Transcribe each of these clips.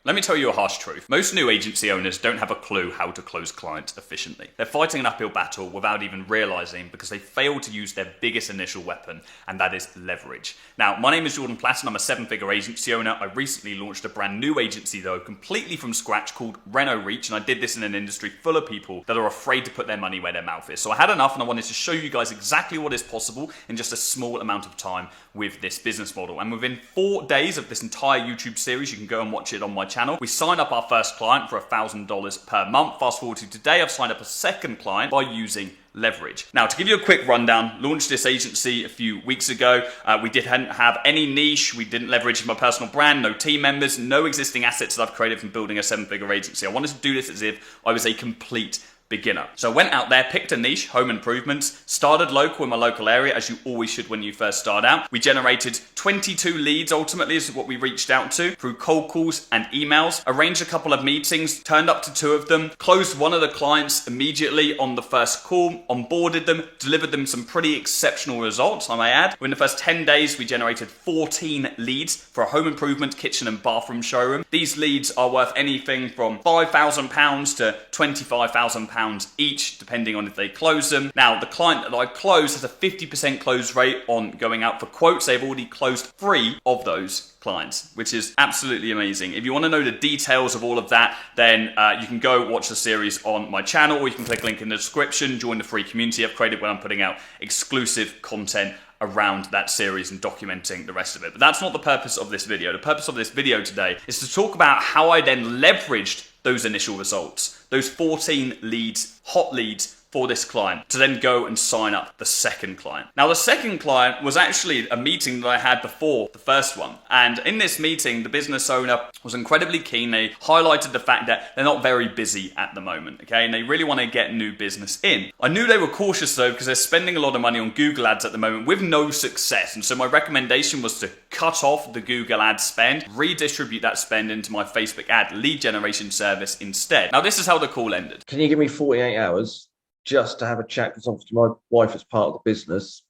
Let me tell you a harsh truth. Most new agency owners don't have a clue how to close clients efficiently. They're fighting an uphill battle without even realizing because they fail to use their biggest initial weapon, and that is leverage. Now, my name is Jordan Platt and I'm a 7-figure agency owner. I recently launched a brand new agency though, completely from scratch, called Reno Reach, and I did this in an industry full of people that are afraid to put their money where their mouth is. So I had enough and I wanted to show you guys exactly what is possible in just a small amount of time with this business model. And within 4 days of this entire YouTube series, you can go and watch it on my channel, we signed up our first client for $1,000 per month. Fast forward to today, I've signed up a second client by using leverage. Now, to give you a quick rundown, launched this agency a few weeks ago. We didn't have any niche. We didn't leverage my personal brand, no team members, no existing assets that I've created from building a 7-figure agency. I wanted to do this as if I was a complete beginner. So I went out there, picked a niche, home improvements, started local in my local area, as you always should when you first start out. We generated 22 leads, ultimately, is what we reached out to through cold calls and emails, arranged a couple of meetings, turned up to 2 of them, closed one of the clients immediately on the first call, onboarded them, delivered them some pretty exceptional results, I may add. Within the first 10 days, we generated 14 leads for a home improvement kitchen and bathroom showroom. These leads are worth anything from £5,000 to £25,000 each, depending on if they close them. Now, the client that I closed has a 50% close rate on going out for quotes. They've already closed 3 of those clients, which is absolutely amazing. If you want to know the details of all of that, then you can go watch the series on my channel, or you can click the link in the description, join the free community I've created where I'm putting out exclusive content around that series and documenting the rest of it. But that's not the purpose of this video. The purpose of this video today is to talk about how I then leveraged those initial results, those 14 leads, hot leads, for this client to then go and sign up the second client. Now, the second client was actually a meeting that I had before the first one. And in this meeting, the business owner was incredibly keen. They highlighted the fact that they're not very busy at the moment, okay? And they really want to get new business in. I knew they were cautious though, because they're spending a lot of money on Google ads at the moment with no success. And so my recommendation was to cut off the Google ad spend, redistribute that spend into my Facebook ad lead generation service instead. Now, this is how the call ended. Can you give me 48 hours? Just to have a chat, because obviously my wife is part of the business.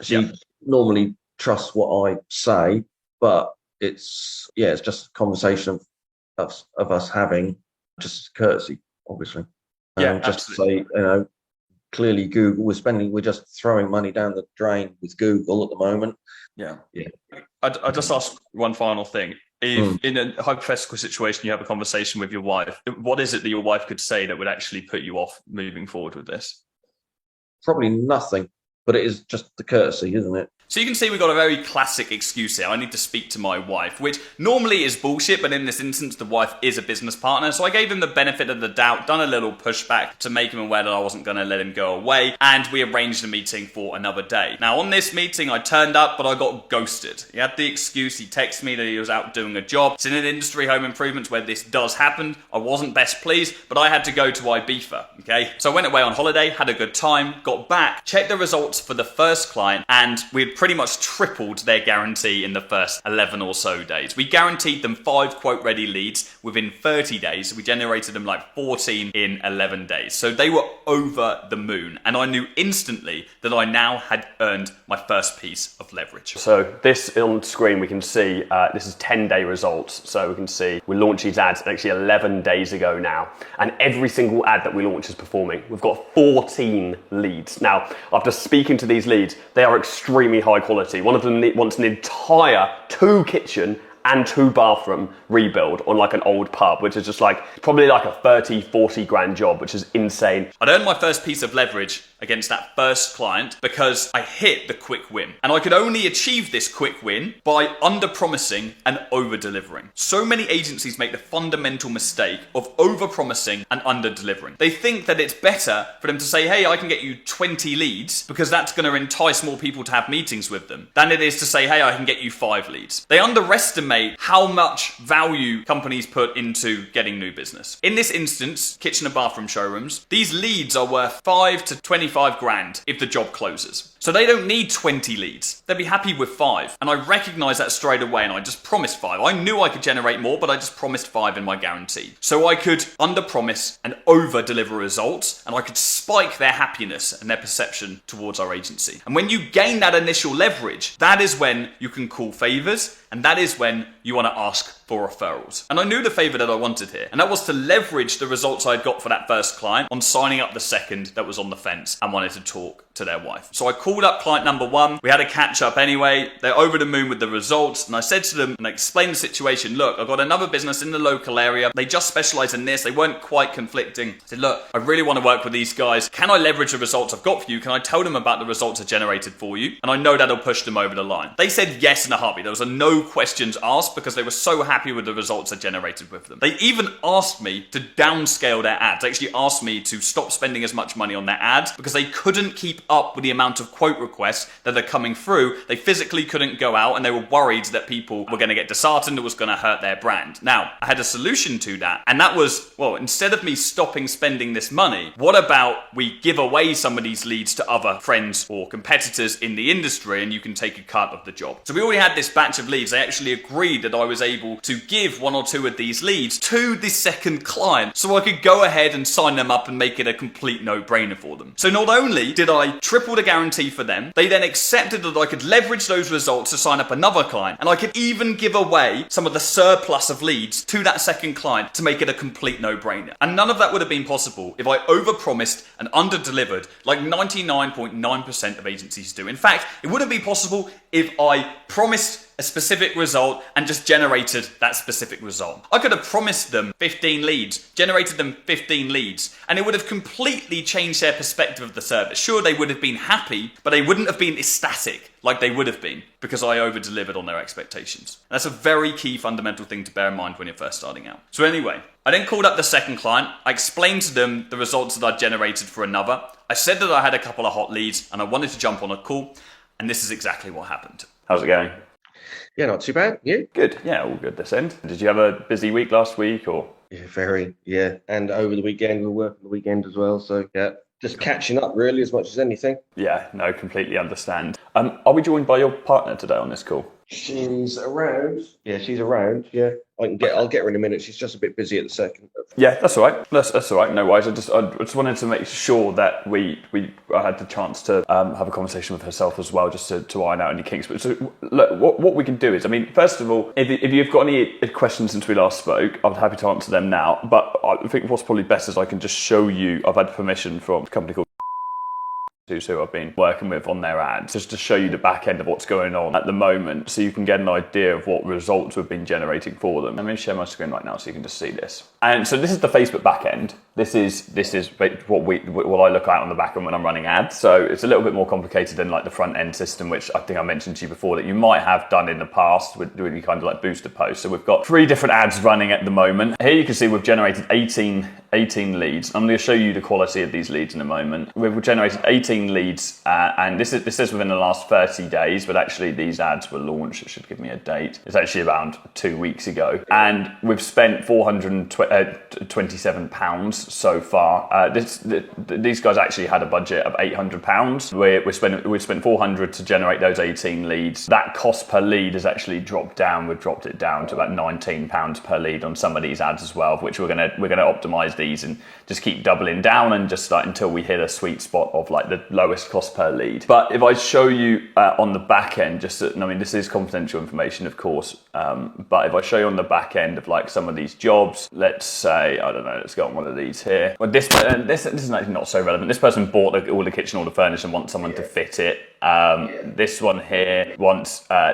She normally trusts what I say, but it's just a conversation of us having just courtesy, obviously. Just to say, clearly Google, we're just throwing money down the drain with Google at the moment. I just ask one final thing. If in a hypothetical situation you have a conversation with your wife, what is it that your wife could say that would actually put you off moving forward with this? Probably nothing, but it is just the courtesy, isn't it? So you can see we've got a very classic excuse here. I need to speak to my wife, which normally is bullshit, but in this instance, the wife is a business partner. So I gave him the benefit of the doubt, done a little pushback to make him aware that I wasn't going to let him go away, and we arranged a meeting for another day. Now, on this meeting, I turned up, but I got ghosted. He had the excuse, he texted me that he was out doing a job. It's in an industry, home improvements, where this does happen. I wasn't best pleased, but I had to go to Ibiza, okay? So I went away on holiday, had a good time, got back, checked the results for the first client, and we had pretty much tripled their guarantee in the first 11 or so days. We guaranteed them 5 quote-ready leads within 30 days. We generated them like 14 in 11 days. So they were over the moon. And I knew instantly that I now had earned my first piece of leverage. So this on screen, we can see this is 10-day results. So we can see we launched these ads actually 11 days ago now. And every single ad that we launch is performing. We've got 14 leads. Now, after speaking to these leads, they are extremely high quality. One of them wants an entire 2 kitchen and 2 bathroom rebuild on like an old pub, which is just like probably like a 30-40 grand job, which is insane. I'd earned my first piece of leverage against that first client because I hit the quick win. And I could only achieve this quick win by under-promising and over-delivering. So many agencies make the fundamental mistake of over-promising and under-delivering. They think that it's better for them to say, hey, I can get you 20 leads because that's going to entice more people to have meetings with them, than it is to say, hey, I can get you 5 leads. They underestimate how much value companies put into getting new business. In this instance, kitchen and bathroom showrooms, these leads are worth 5 to 25 grand if the job closes. So they don't need 20 leads. They'd be happy with 5. And I recognized that straight away and I just promised 5. I knew I could generate more, but I just promised 5 in my guarantee. So I could under-promise and over-deliver results, and I could spike their happiness and their perception towards our agency. And when you gain that initial leverage, that is when you can call favors. and that is when you want to ask for referrals. And I knew the favor that I wanted here, and that was to leverage the results I had got for that first client on signing up the second that was on the fence and wanted to talk to their wife. So I called up client number one. We had a catch up anyway. They're over the moon with the results, and I said to them and I explained the situation. Look, I've got another business in the local area. They just specialize in this. They weren't quite conflicting. I said, look, I really want to work with these guys. Can I leverage the results I've got for you? Can I tell them about the results I generated for you? And I know that'll push them over the line. They said yes in a heartbeat. There was no questions asked because they were so happy with the results I generated with them. They even asked me to downscale their ads. They actually asked me to stop spending as much money on their ads because they couldn't keep up with the amount of quote requests that are coming through. They physically couldn't go out and they were worried that people were going to get disheartened. It was going to hurt their brand. Now, I had a solution to that, and that was, well, instead of me stopping spending this money, what about we give away some of these leads to other friends or competitors in the industry and you can take a cut of the job. So we already had this batch of leads. They actually agreed that I was able to give one or two of these leads to the second client so I could go ahead and sign them up and make it a complete no-brainer for them. So not only did I triple the guarantee for them, they then accepted that I could leverage those results to sign up another client, and I could even give away some of the surplus of leads to that second client to make it a complete no-brainer. And none of that would have been possible if I overpromised and under-delivered like 99.9% of agencies do. In fact, it wouldn't be possible if I promised a specific result and just generated that specific result. I could have promised them 15 leads, generated them 15 leads, and it would have completely changed their perspective of the service. Sure, they would have been happy, but they wouldn't have been ecstatic like they would have been because I over-delivered on their expectations. And that's a very key fundamental thing to bear in mind when you're first starting out. So anyway, I then called up the second client. I explained to them the results that I'd generated for another. I said that I had a couple of hot leads and I wanted to jump on a call, and this is exactly what happened. How's it going? Yeah, not too bad. You? Good. Yeah, all good this end. Did you have a busy week last week or? Yeah, very. Yeah, and over the weekend, we're working the weekend as well. So yeah, just catching up really as much as anything. Yeah, no, completely understand. Are we joined by your partner today on this call? She's around. Yeah, she's around. Yeah, I'll get her in a minute. She's just a bit busy at the second. Yeah, that's all right. That's all right. No worries. I just wanted to make sure that I had the chance to have a conversation with herself as well, just to iron out any kinks. But so look, what we can do is, I mean, first of all, if you've got any questions since we last spoke, I'm happy to answer them now. But I think what's probably best is I can just show you. I've had permission from a company called who I've been working with on their ads, just to show you the back end of what's going on at the moment so you can get an idea of what results we've been generating for them. I'm going to share my screen right now so you can just see this. And so this is the Facebook back end. This is what I look at on the back end when I'm running ads. So it's a little bit more complicated than like the front end system, which I think I mentioned to you before that you might have done in the past with doing kind of like booster posts. So we've got 3 different ads running at the moment. Here you can see we've generated 18 leads. I'm going to show you the quality of these leads in a moment. We've generated 18 leads, and this is within the last 30 days, but actually these ads were launched. It should give me a date. It's actually around 2 weeks ago, and we've spent £427 so far. These guys actually had a budget of £800. We spent 400 to generate those 18 leads. That cost per lead has actually dropped down. We've dropped it down to about £19 per lead on some of these ads as well, which we're gonna optimize these and just keep doubling down and just like until we hit a sweet spot of like the lowest cost per lead. But if I show you on the back end, this is confidential information, of course, but if I show you on the back end of like some of these jobs, let's say, I don't know, let's go on one of these here. Well, this is actually not so relevant. This person bought all the kitchen, all the furniture, and wants someone to fit it. This one here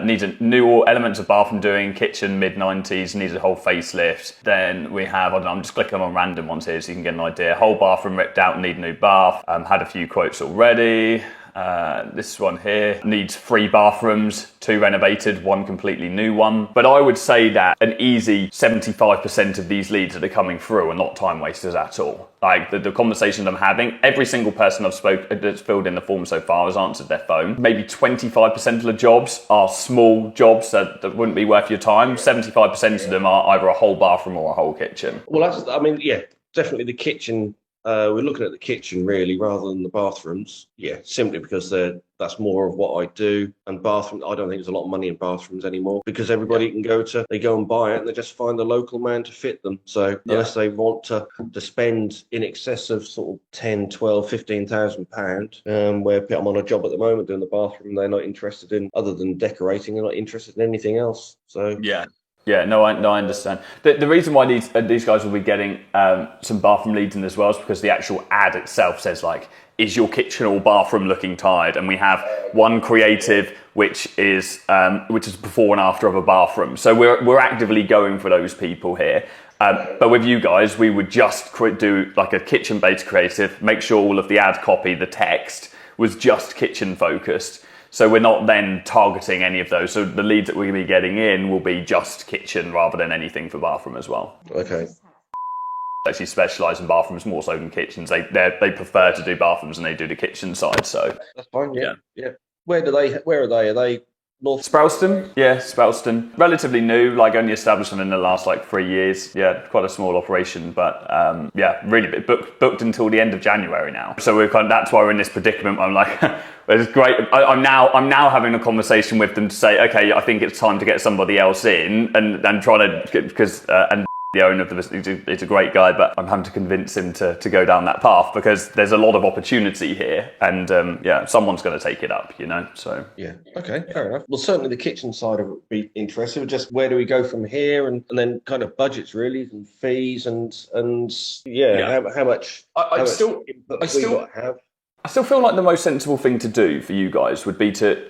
needs a new elements of bathroom doing, kitchen mid-90s, needs a whole facelift. Then we have, I'm just clicking on random ones here so you can get an idea. Whole bathroom ripped out, need a new bath. Had a few quotes already. This one here needs 3 bathrooms, 2 renovated, 1 completely new one. But I would say that an easy 75% of these leads that are coming through are not time wasters at all. Like the conversations I'm having, every single person that's filled in the form so far has answered their phone. Maybe 25% of the jobs are small jobs that wouldn't be worth your time. 75% of them are either a whole bathroom or a whole kitchen. Well, definitely the kitchen We're looking at the kitchen really rather than the bathrooms. Yeah, simply because that's more of what I do. And bathroom, I don't think there's a lot of money in bathrooms anymore because everybody can they go and buy it and they just find the local man to fit them. So unless they want to spend in excess of sort of 10, 12, 15,000 pounds, where I'm on a job at the moment doing the bathroom, they're not interested in, other than decorating, they're not interested in anything else. So yeah, no, I understand. The reason why these guys will be getting some bathroom leads in as well is because the actual ad itself says like, is your kitchen or bathroom looking tired? And we have one creative which is before and after of a bathroom. So we're actively going for those people here. But with you guys, we would just do like a kitchen-based creative, make sure all of the ad copy, the text was just kitchen focused. So we're not then targeting any of those. So the leads that we're going to be getting in will be just kitchen rather than anything for bathroom as well. Okay. Actually specialise in bathrooms more so than kitchens. They prefer to do bathrooms and they do the kitchen side. So that's fine. Yeah. Where are they? Are they North Sprowston? Yeah, Sprowston. Relatively new, like only established in the last like 3 years. Yeah, quite a small operation, but really booked until the end of January now. So that's why we're in this predicament. I'm like, it's great. I'm now having a conversation with them to say, okay, I think it's time to get somebody else in and trying to, because the owner of the business, he's a great guy, but I'm having to convince him to go down that path because there's a lot of opportunity here, and someone's going to take it up, So okay, fair enough. Well, certainly the kitchen side of it would be interesting. Just where do we go from here, and then kind of budgets really, and fees, and how much. I still feel like the most sensible thing to do for you guys would be to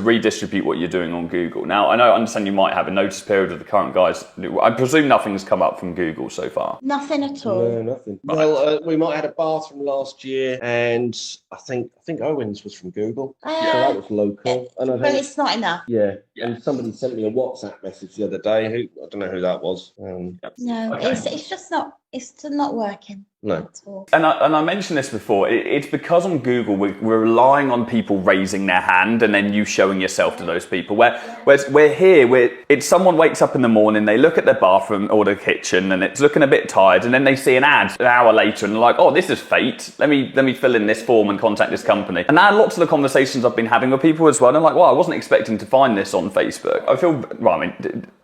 redistribute what you're doing on Google. Now, I understand you might have a notice period with the current guys. I presume nothing's come up from Google so far. Nothing at all. No, nothing. Right. Well, we might have had a bathroom last year, and I think Owen's was from Google. So that was local. But it's not enough. Yeah. And somebody sent me a WhatsApp message the other day. I don't know who that was. No, okay. It's just not. It's not working. No. And I mentioned this before. It's because on Google we're relying on people raising their hand and then you showing yourself to those people. Whereas we're here, it's someone wakes up in the morning, they look at their bathroom or their kitchen and it's looking a bit tired, and then they see an ad an hour later and they're like, oh, this is fate. Let me fill in this form and contact this company. And now lots of the conversations I've been having with people as well. And I'm like, well, I wasn't expecting to find this on Facebook.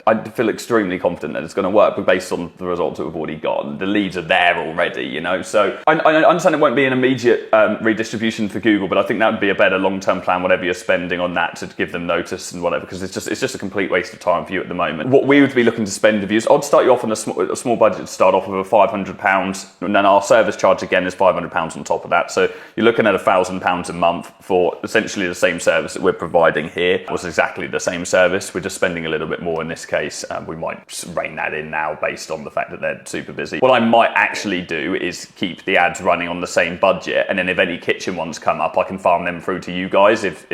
I feel extremely confident that it's going to work, but based on the results that we've already got, the leads are there already, So I understand it won't be an immediate redistribution for Google, but I think that would be a better long-term plan, whatever you're spending on that, to give them notice and whatever, because it's just a complete waste of time for you at the moment. What we would be looking to spend with you is, I'd start you off on a small budget to start off with, £500, and then our service charge again is £500 on top of that. So you're looking at £1,000 a month for essentially the same service that we're providing here. It was exactly the same service. We're just spending a little bit more in this case. We might rein that in now based on the fact that they're super busy. What I might actually do is keep the ads running on the same budget, and then if any kitchen ones come up, I can farm them through to you guys if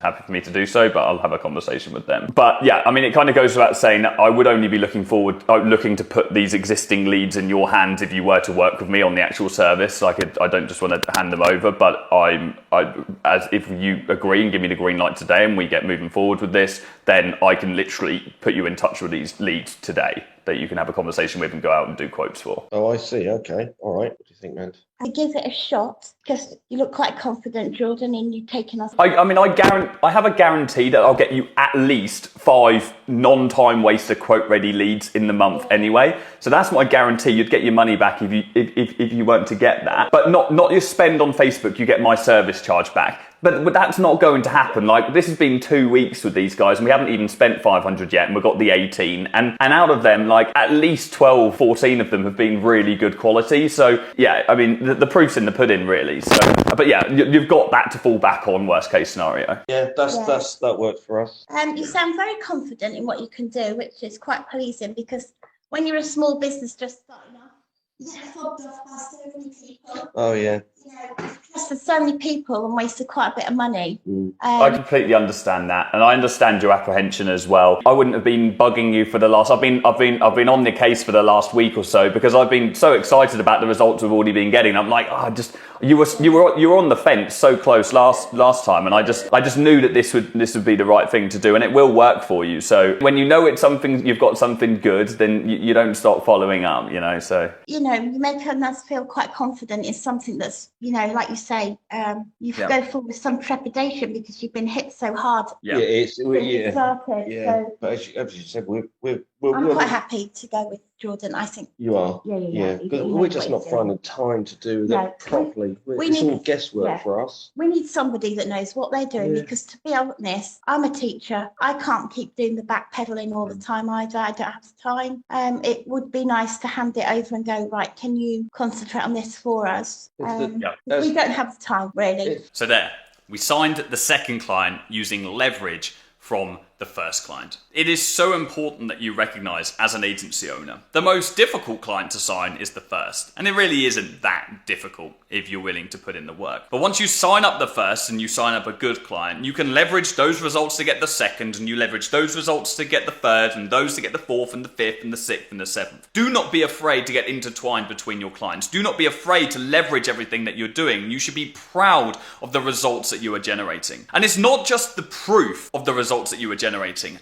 happy for me to do so, but I'll have a conversation with them. But yeah, it kind of goes without saying that I would only be looking to put these existing leads in your hands if you were to work with me on the actual service. I don't just want to hand them over, but if you agree and give me the green light today and we get moving forward with this, then I can literally put you in touch with these leads today that you can have a conversation with and go out and do quotes for. Oh, I see. Okay. All right. What do you think, man? I give it a shot because you look quite confident, Jordan, in you taking us. I have a guarantee that I'll get you at least 5 non-time waster quote-ready leads in the month anyway. So that's my guarantee. You'd get your money back if you weren't to get that. But not your spend on Facebook. You get my service charge back. But that's not going to happen. This has been 2 weeks with these guys and we haven't even spent 500 yet, and we've got the 18. And out of them, at least 12, 14 of them have been really good quality. So yeah, the proof's in the pudding really. So, but yeah, you've got that to fall back on, worst case scenario. Yeah, that worked for us. You sound very confident in what you can do, which is quite pleasing, because when you're a small business just starting off, you get fobbed off by so many people. Oh yeah. There's so many people and wasted quite a bit of money. I completely understand that, and I understand your apprehension as well. I wouldn't have been bugging you for the last. I've been on the case for the last week or so because I've been so excited about the results we've already been getting. I'm like, you were on the fence so close last time, and I just knew that this would be the right thing to do, and it will work for you. So when you know it's something, you've got something good, then you don't stop following up. So you make us feel quite confident in something that's, like you say, you go forward with some trepidation because you've been hit so hard. But as you said, I'm quite happy to go with Jordan. I think you are. Yeah. Because we're just not finding time to do that properly. It's all guesswork for us. We need somebody that knows what they're doing because, to be honest, I'm a teacher. I can't keep doing the backpedaling all the time either. I don't have the time. It would be nice to hand it over and go, right, can you concentrate on this for us? We don't have the time, really. So there, we signed the second client using leverage from the first client. It is so important that you recognize as an agency owner, the most difficult client to sign is the first. And it really isn't that difficult if you're willing to put in the work. But once you sign up the first and you sign up a good client, you can leverage those results to get the second, and you leverage those results to get the third, and those to get the fourth and the fifth and the sixth and the seventh. Do not be afraid to get intertwined between your clients. Do not be afraid to leverage everything that you're doing. You should be proud of the results that you are generating. And it's not just the proof of the results that you are generating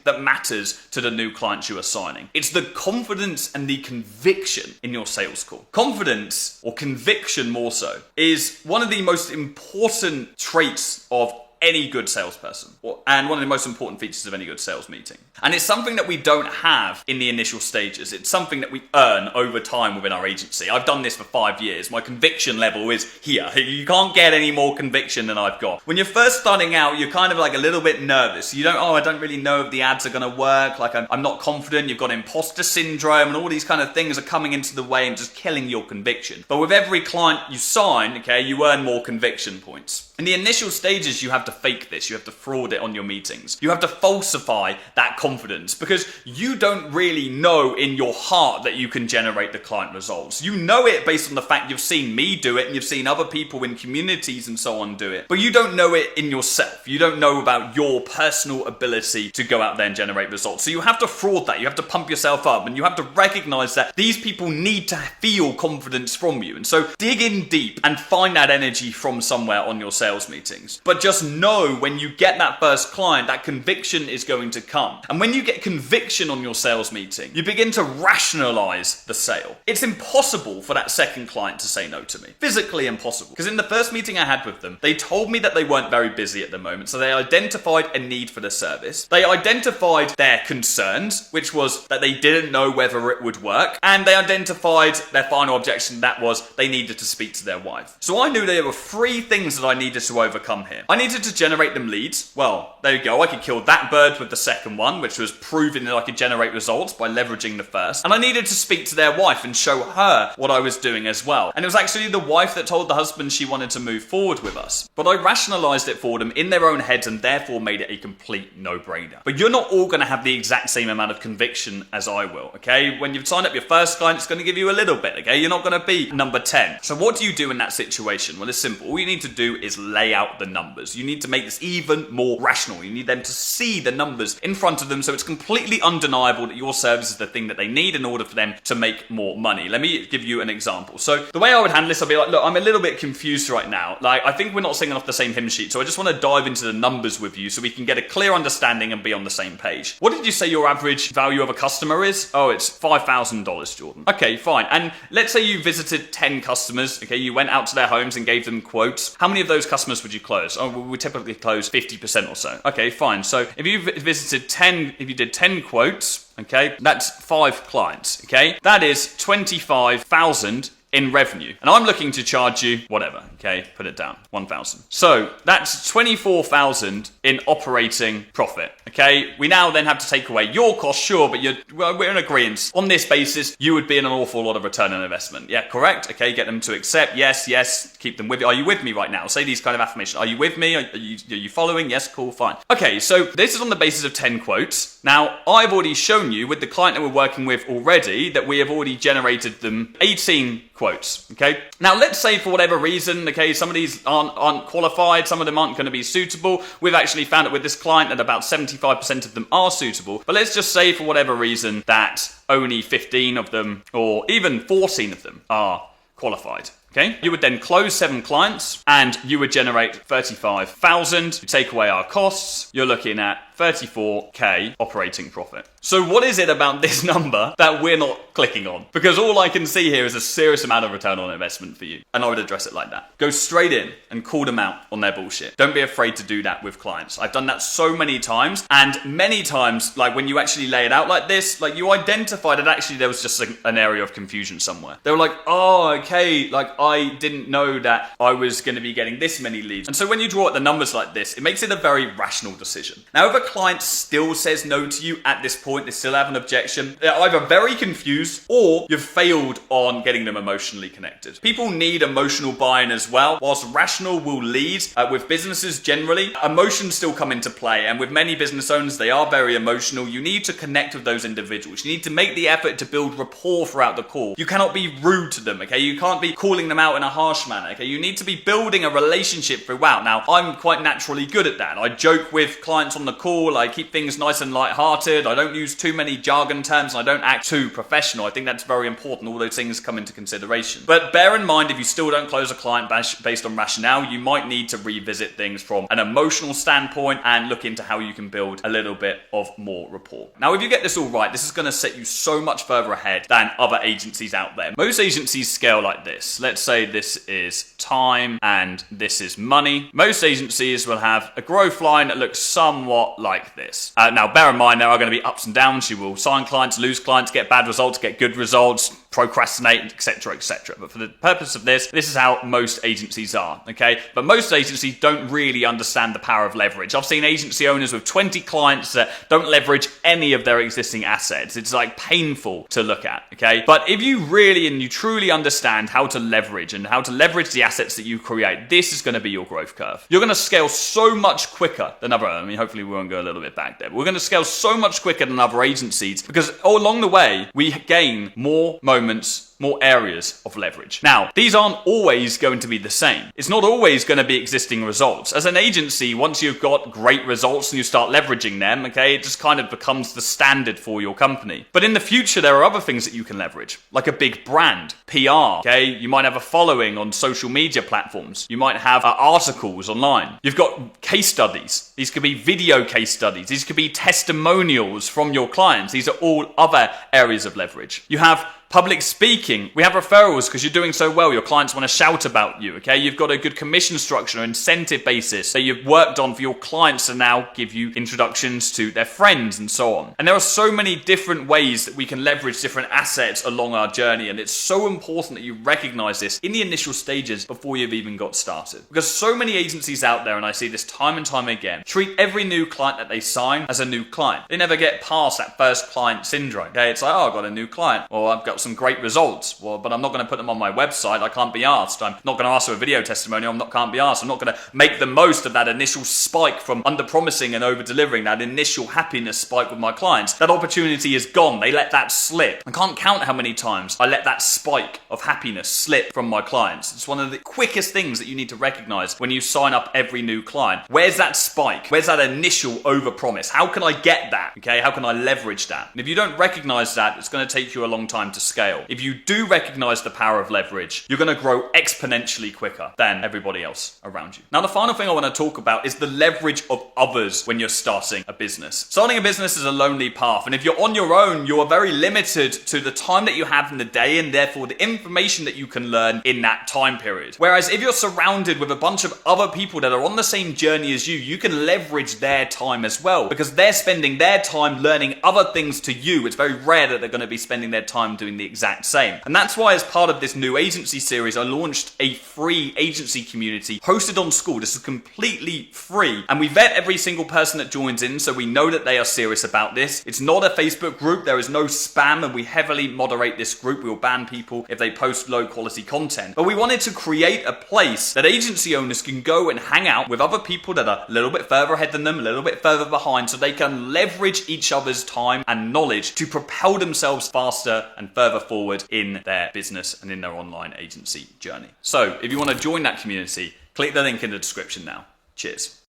that matters to the new clients you are signing. It's the confidence and the conviction in your sales call. Confidence, or conviction more so, is one of the most important traits of any good salesperson, and one of the most important features of any good sales meeting. And it's something that we don't have in the initial stages. It's something that we earn over time within our agency. I've done this for 5 years. My conviction level is here. You can't get any more conviction than I've got. When you're first starting out, you're kind of like a little bit nervous. You don't, I don't really know if the ads are going to work. Like I'm not confident. You've got imposter syndrome, and all these kind of things are coming into the way and just killing your conviction. But with every client you sign, you earn more conviction points. In the initial stages, you have to fake this. You have to fraud it on your meetings. You have to falsify that confidence because you don't really know in your heart that you can generate the client results. You know it based on the fact you've seen me do it and you've seen other people in communities and so on do it. But you don't know it in yourself. You don't know about your personal ability to go out there and generate results. So you have to fraud that. You have to pump yourself up, and you have to recognize that these people need to feel confidence from you. And so dig in deep and find that energy from somewhere on your sales meetings. But just know when you get that first client, that conviction is going to come. And when you get conviction on your sales meeting, you begin to rationalize the sale. It's impossible for that second client to say no to me. Physically impossible. Because in the first meeting I had with them, they told me that they weren't very busy at the moment. So they identified a need for the service. They identified their concerns, which was that they didn't know whether it would work. And they identified their final objection, that was they needed to speak to their wife. So I knew there were 3 things that I needed to overcome here. I needed to generate them leads. Well, there you go. I could kill that bird with the second one, which was proving that I could generate results by leveraging the first. And I needed to speak to their wife and show her what I was doing as well. And it was actually the wife that told the husband she wanted to move forward with us. But I rationalized it for them in their own heads and therefore made it a complete no-brainer. But you're not all going to have the exact same amount of conviction as I will, okay? When you've signed up your first client, it's going to give you a little bit, okay? You're not going to be number 10. So what do you do in that situation? Well, it's simple. All you need to do is lay out the numbers. You need to make this even more rational. You need them to see the numbers in front of them so it's completely undeniable that your service is the thing that they need in order for them to make more money. Let me give you an example. So the way I would handle this, I'd be like, look, I'm a little bit confused right now. Like, I think we're not singing off the same hymn sheet, so I just want to dive into the numbers with you so we can get a clear understanding and be on the same page. What did you say your average value of a customer is? Oh, it's $5,000, Jordan. Okay, fine. And let's say you visited 10 customers, okay? You went out to their homes and gave them quotes. How many of those customers would you close? Oh, we typically close 50% or so. Okay, fine. So if you visited 10, if you did 10 quotes, okay, that's 5 clients, okay? That is 25,000 in revenue. And I'm looking to charge you whatever, okay? Put it down, 1,000. So that's 24,000 in operating profit, okay? We now then have to take away your cost, sure, but we're in agreement. On this basis, you would be in an awful lot of return on investment. Yeah, correct? Okay, get them to accept. Yes, keep them with you. Are you with me right now? Say these kind of affirmations. Are you with me? Are you following? Yes, cool, fine. Okay, so this is on the basis of 10 quotes. Now, I've already shown you with the client that we're working with already that we have already generated them 18 quotes. Okay. Now let's say for whatever reason, okay, some of these aren't qualified, some of them aren't going to be suitable. We've actually found it with this client that about 75% of them are suitable. But let's just say for whatever reason that only 15 of them or even 14 of them are qualified. Okay, you would then close 7 clients and you would generate 35,000. You take away our costs, you're looking at 34k operating profit. So what is it about this number that we're not clicking on? Because all I can see here is a serious amount of return on investment for you. And I would address it like that. Go straight in and call them out on their bullshit. Don't be afraid to do that with clients. I've done that so many times, and many times, like when you actually lay it out like this, like you identify that actually there was just an area of confusion somewhere. They were like, oh, okay, like I didn't know that I was going to be getting this many leads. And so when you draw out the numbers like this, it makes it a very rational decision. Now, if a client still says no to you at this point, they still have an objection, they're either very confused or you've failed on getting them emotionally connected. People need emotional buy-in as well. Whilst rational will lead with businesses generally, emotions still come into play. And with many business owners, they are very emotional. You need to connect with those individuals. You need to make the effort to build rapport throughout the call. You cannot be rude to them, okay? You can't be calling them out in a harsh manner, okay? You need to be building a relationship throughout. Now, I'm quite naturally good at that. I joke with clients on the call. I keep things nice and light-hearted. I don't use too many jargon terms, and I don't act too professional. I think that's very important. All those things come into consideration. But bear in mind, if you still don't close a client based on rationale, you might need to revisit things from an emotional standpoint and look into how you can build a little bit of more rapport. Now, if you get this all right, this is going to set you so much further ahead than other agencies out there. Most agencies scale like this. Let's say this is time and this is money. Most agencies will have a growth line that looks somewhat like this. Now, bear in mind, there are going to be ups and downs. You will sign clients, lose clients, get bad results, get good results, procrastinate, etc., etc. But for the purpose of this is how most agencies are, okay? But most agencies don't really understand the power of leverage. I've seen agency owners with 20 clients that don't leverage any of their existing assets. It's like painful to look at, okay? But if you really and you truly understand how to leverage and how to leverage the assets that you create, this is going to be your growth curve. You're going to scale so much quicker than hopefully we won't go a little bit back there. We're going to scale so much quicker than other agencies because along the way, we gain more moments, more areas of leverage. Now, these aren't always going to be the same. It's not always going to be existing results. As an agency, once you've got great results and you start leveraging them, okay, it just kind of becomes the standard for your company. But in the future, there are other things that you can leverage, like a big brand, PR, okay? You might have a following on social media platforms. You might have articles online. You've got case studies. These could be video case studies. These could be testimonials from your clients. These are all other areas of leverage. You have public speaking. We have referrals because you're doing so well. Your clients want to shout about you, okay? You've got a good commission structure, incentive basis that you've worked on for your clients to now give you introductions to their friends and so on. And there are so many different ways that we can leverage different assets along our journey. And it's so important that you recognize this in the initial stages before you've even got started. Because so many agencies out there, and I see this time and time again, treat every new client that they sign as a new client. They never get past that first client syndrome, okay? It's like, oh, I've got a new client, or I've got some great results. Well, but I'm not going to put them on my website. I can't be asked. I'm not going to ask for a video testimonial. Can't be asked. I'm not going to make the most of that initial spike from under-promising and over-delivering, that initial happiness spike with my clients. That opportunity is gone. They let that slip. I can't count how many times I let that spike of happiness slip from my clients. It's one of the quickest things that you need to recognize when you sign up every new client. Where's that spike? Where's that initial over-promise? How can I get that? Okay, how can I leverage that? And if you don't recognize that, it's going to take you a long time to scale. If you do recognize the power of leverage, you're going to grow exponentially quicker than everybody else around you. Now, the final thing I want to talk about is the leverage of others when you're starting a business. Starting a business is a lonely path, and if you're on your own, you are very limited to the time that you have in the day and therefore the information that you can learn in that time period. Whereas if you're surrounded with a bunch of other people that are on the same journey as you can leverage their time as well because they're spending their time learning other things to you. It's very rare that they're going to be spending their time doing the exact same. And that's why as part of this new agency series, I launched a free agency community hosted on School. This is completely free. And we vet every single person that joins in so we know that they are serious about this. It's not a Facebook group. There is no spam and we heavily moderate this group. We will ban people if they post low quality content. But we wanted to create a place that agency owners can go and hang out with other people that are a little bit further ahead than them, a little bit further behind, so they can leverage each other's time and knowledge to propel themselves faster and further forward in in their business and in their online agency journey. So if you want to join that community, click the link in the description now. Cheers.